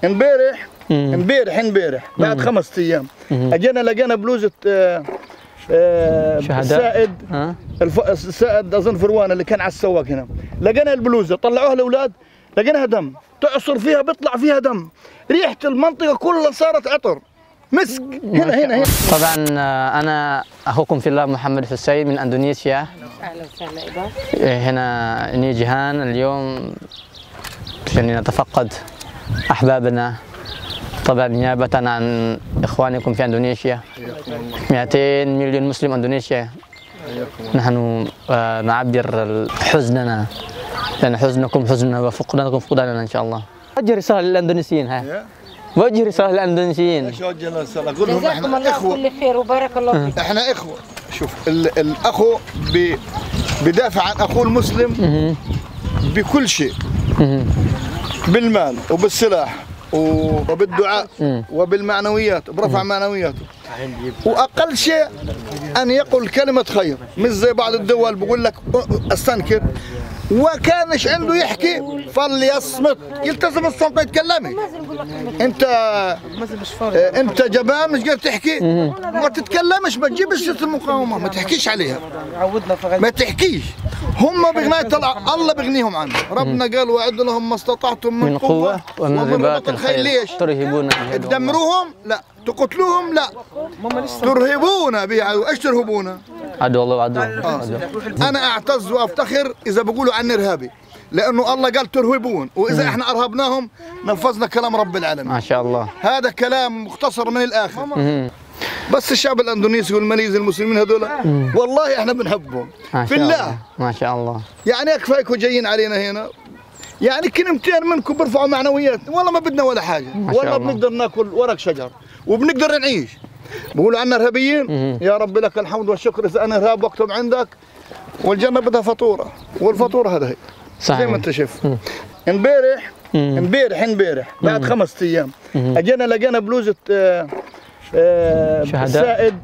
امبارح بعد 5 ايام اجينا لقينا بلوزه السائد السائد اظن فروان اللي كان على السواق هنا، لقينا البلوزه طلعوها الاولاد لقيناها دم، تعصر فيها بيطلع فيها دم، ريحه المنطقه كلها صارت عطر مسك. هنا طبعا انا اخوكم في الله محمد حسين من اندونيسيا. اهلا وسهلا. هنا نيجيهان اليوم عشان نتفقد احبابنا، طبعا نيابة عن إخوانكم في إندونيسيا. 200 مليون مسلم إندونيسيا، نحن نعبر حزننا، لأن حزنكم حزننا وفقدانكم فقداننا إن شاء الله. وجه رسالة للإندونيسيين، وجه رسالة للإندونيسيين. ايش وجه رسالة؟ اقول لهم جزاكم الله كل خير وبارك الله فيك. احنا اخوة. شوف الاخو بدافع عن اخوه المسلم بكل شيء، بالمال وبالسلاح وبالدعاء وبالمعنويات وبرفع معنوياته، واقل شيء ان يقول كلمه خير، مش زي بعض الدول بقول لك استنكر وكانش عنده يحكي فليصمت، يلتزم الصمت ما يتكلمش. انت جبان مش قادر تحكي، ما تتكلمش، ما تجيبش المقاومه، ما تحكيش عليها، ما تحكيش. هم بغنايه الله بغنيهم عنه، ربنا قال واعدوا لهم ما استطعتم من قوه ومن رباط الخيل. ليش؟ ترهبون تدمروهم؟ لا. تقتلوهم؟ لا. ترهبون به. ايش ترهبون؟ عدو الله وعدو. انا اعتز وافتخر اذا بقولوا عني ارهابي، لانه الله قال ترهبون، واذا احنا ارهبناهم نفذنا كلام رب العالمين. ما شاء الله. هذا كلام مختصر من الاخر. بس الشعب الاندونيسي والماليزي المسلمين هذول والله احنا بنحبهم في الله. ما شاء الله. يعني كفايكم جايين علينا هنا، يعني كلمتين منكم بيرفعوا معنويات، والله ما بدنا ولا حاجه، والله بنقدر ناكل ورق شجر وبنقدر نعيش. بقولوا عنا ارهابيين، يا رب لك الحمد والشكر اذا انا ارهاب وقتهم عندك، والجنه بدها فاتوره، والفاتوره هذا هي صحيح زي ما انت شايف. امبارح بعد 5 ايام اجينا لقينا بلوزه السائد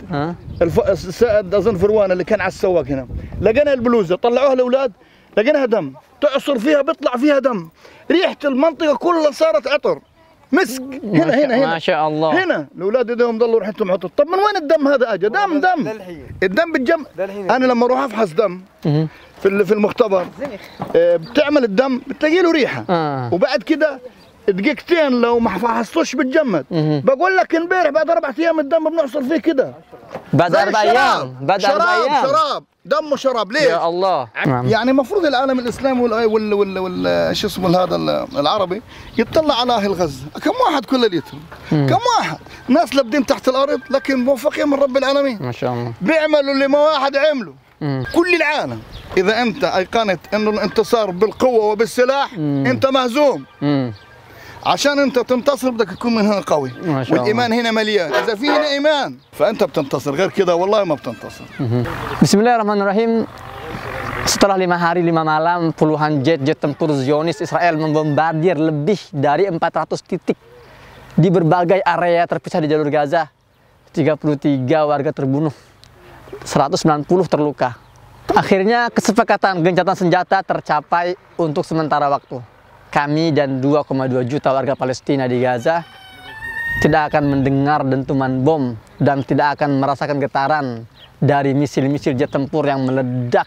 السائد اظن فروان اللي كان على السواق هنا، لقينا البلوزه طلعوها الاولاد لقيناها دم، تعصر فيها بيطلع فيها دم، ريحه المنطقه كلها صارت عطر مسك. هنا ما شاء الله. هنا الاولاد ايديهم ضلوا ريحتهم عطر. طب من وين الدم هذا اجى؟ دم الدم بالجم. انا لما اروح افحص دم في المختبر بتعمل الدم بتلاقي له ريحه وبعد كده دقيقتين لو ما فحصتوش بتجمد. بقول لك امبارح بعد 4 ايام الدم بنعصر فيه كده. بعد 4 ايام بعد 4 ايام شراب دم وشراب. ليش؟ يا الله. يعني المفروض العالم الاسلامي وال شو اسمه هذا العربي يطلع على اهل غزه، كم واحد كل ليتهم، كم واحد ناس لابدين تحت الارض لكن موفقين من رب العالمين. ما شاء الله. بيعملوا اللي ما واحد عمله. كل العالم اذا انت ايقنت انه الانتصار بالقوه وبالسلاح انت مهزوم. عشان انت تنتصر بدك تكون من هنا قوي، والايمان هنا مليان. اذا في هنا ايمان فانت بتنتصر، غير كده والله ما بتنتصر. Bismillahirrahmanirrahim. Setelah 5 hari 5 malam puluhan jet tempur Zionis Israel membombardir lebih dari 400 titik di berbagai area terpisah di jalur Gaza. 33 warga terbunuh, 190 terluka. Akhirnya kesepakatan gencatan senjata tercapai untuk sementara waktu. Kami dan 2,2 juta warga Palestina di Gaza tidak akan mendengar dentuman bom dan tidak akan merasakan getaran dari misil-misil jet tempur yang meledak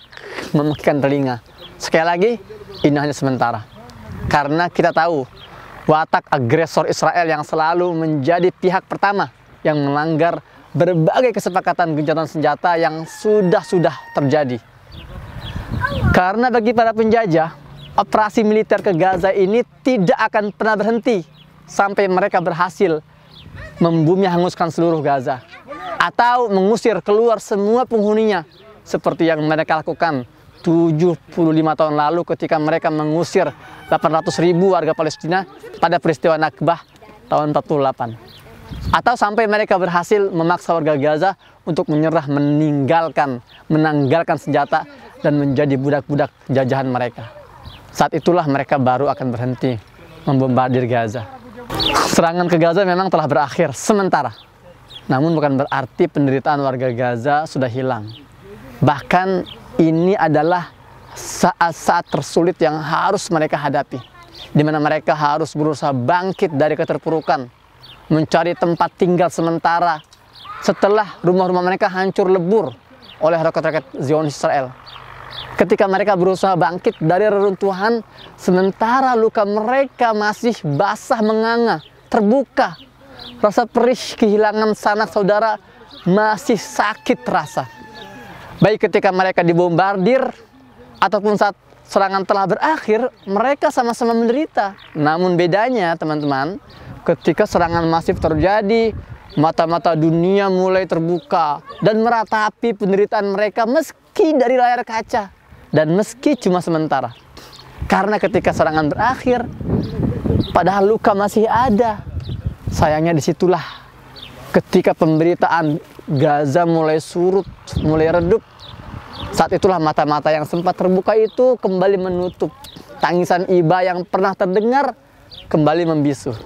memekikkan telinga. Sekali lagi, ini hanya sementara. Karena kita tahu watak agresor Israel yang selalu menjadi pihak pertama yang melanggar berbagai kesepakatan gencatan senjata yang sudah terjadi. Karena bagi para penjajah, operasi militer ke Gaza ini tidak akan pernah berhenti sampai mereka berhasil membumi hanguskan seluruh Gaza atau mengusir keluar semua penghuninya seperti yang mereka lakukan 75 tahun lalu ketika mereka mengusir 800.000 warga Palestina pada peristiwa Nakbah tahun 48, atau sampai mereka berhasil memaksa warga Gaza untuk menyerah, menanggalkan senjata dan menjadi budak-budak jajahan mereka. Saat itulah mereka baru akan berhenti membombardir Gaza. Serangan ke Gaza memang telah berakhir sementara. Namun bukan berarti penderitaan warga Gaza sudah hilang. Bahkan ini adalah saat-saat tersulit yang harus mereka hadapi. di mana mereka harus berusaha bangkit dari keterpurukan, mencari tempat tinggal sementara setelah rumah-rumah mereka hancur lebur oleh roket-roket Zionis Israel. Ketika mereka berusaha bangkit dari reruntuhan, sementara luka mereka masih basah menganga, terbuka. Rasa perih kehilangan sanak saudara masih sakit terasa. Baik ketika mereka dibombardir, ataupun saat serangan telah berakhir, mereka sama-sama menderita. Namun bedanya teman-teman, ketika serangan masif terjadi, mata-mata dunia mulai terbuka dan meratapi penderitaan mereka meski dari layar kaca dan meski cuma sementara. Karena ketika serangan berakhir, padahal luka masih ada. Sayangnya disitulah ketika pemberitaan Gaza mulai surut, mulai redup. Saat itulah mata-mata yang sempat terbuka itu kembali menutup. Tangisan iba yang pernah terdengar kembali membisu.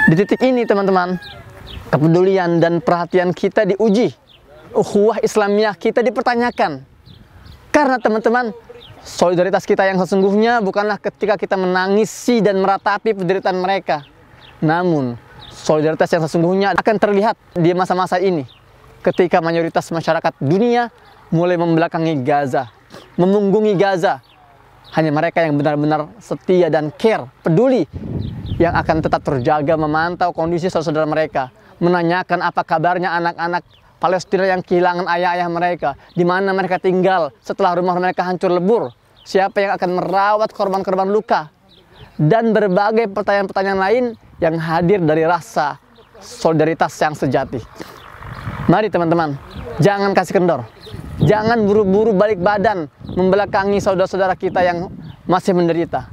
Di titik ini teman-teman, kepedulian dan perhatian kita diuji. Ukhuwah Islamiyah kita dipertanyakan. Karena teman-teman, solidaritas kita yang sesungguhnya bukanlah ketika kita menangisi dan meratapi penderitaan mereka. Namun, solidaritas yang sesungguhnya akan terlihat di masa-masa ini. Ketika mayoritas masyarakat dunia mulai membelakangi Gaza, memunggungi Gaza. Hanya mereka yang benar-benar setia dan care, peduli, yang akan tetap terjaga memantau kondisi saudara mereka, menanyakan apa kabarnya anak-anak Palestina yang kehilangan ayah-ayah mereka, di mana mereka tinggal setelah rumah mereka hancur lebur, siapa yang akan merawat korban-korban luka, dan berbagai pertanyaan-pertanyaan lain yang hadir dari rasa solidaritas yang sejati. Mari teman-teman, jangan kasih kendor. Jangan buru-buru balik badan membelakangi saudara-saudara kita yang masih menderita.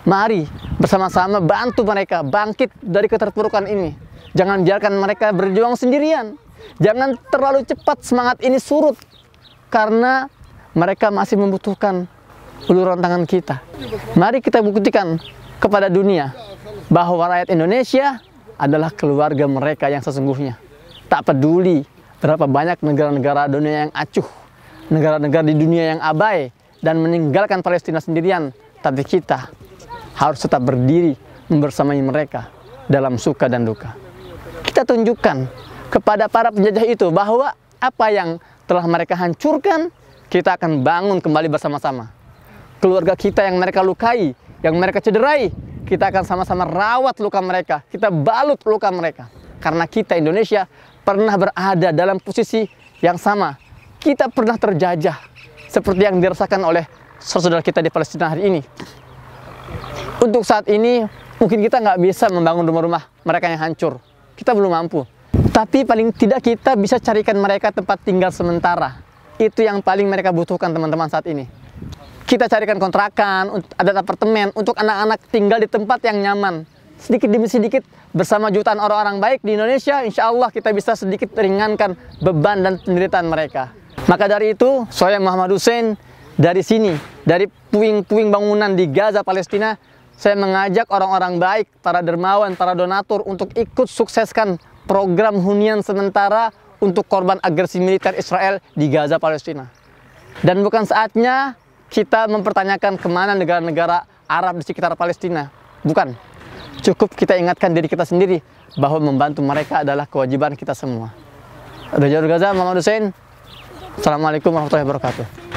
Mari bersama-sama bantu mereka bangkit dari keterpurukan ini. Jangan biarkan mereka berjuang sendirian. Jangan terlalu cepat semangat ini surut, karena mereka masih membutuhkan uluran tangan kita. Mari kita buktikan kepada dunia bahwa rakyat Indonesia adalah keluarga mereka yang sesungguhnya. Tak peduli berapa banyak negara-negara dunia yang acuh, negara-negara di dunia yang abai dan meninggalkan Palestina sendirian, tapi kita harus tetap berdiri membersamai mereka dalam suka dan duka. Kita tunjukkan kepada para penjajah itu bahwa apa yang telah mereka hancurkan, kita akan bangun kembali bersama-sama. Keluarga kita yang mereka lukai, yang mereka cederai, kita akan sama-sama rawat luka mereka, kita balut luka mereka. Karena kita Indonesia pernah berada dalam posisi yang sama. Kita pernah terjajah seperti yang dirasakan oleh saudara kita di Palestina hari ini. Untuk saat ini mungkin kita nggak bisa membangun rumah-rumah mereka yang hancur. Kita belum mampu. Tapi paling tidak kita bisa carikan mereka tempat tinggal sementara. Itu yang paling mereka butuhkan teman-teman saat ini. Kita carikan kontrakan, ada apartemen untuk anak-anak tinggal di tempat yang nyaman. Sedikit demi sedikit bersama jutaan orang-orang baik di Indonesia, insya Allah kita bisa sedikit ringankan beban dan penderitaan mereka. Maka dari itu, saya Muhammad Hussein dari sini, dari puing-puing bangunan di Gaza, Palestina, saya mengajak orang-orang baik, para dermawan, para donatur untuk ikut sukseskan program hunian sementara untuk korban agresi militer Israel di Gaza, Palestina. Dan bukan saatnya kita mempertanyakan kemana negara-negara Arab di sekitar Palestina. Bukan. Cukup kita ingatkan diri kita sendiri bahwa membantu mereka adalah kewajiban kita semua. Dari Gaza, Muhammad Hussein. Assalamualaikum warahmatullahi wabarakatuh.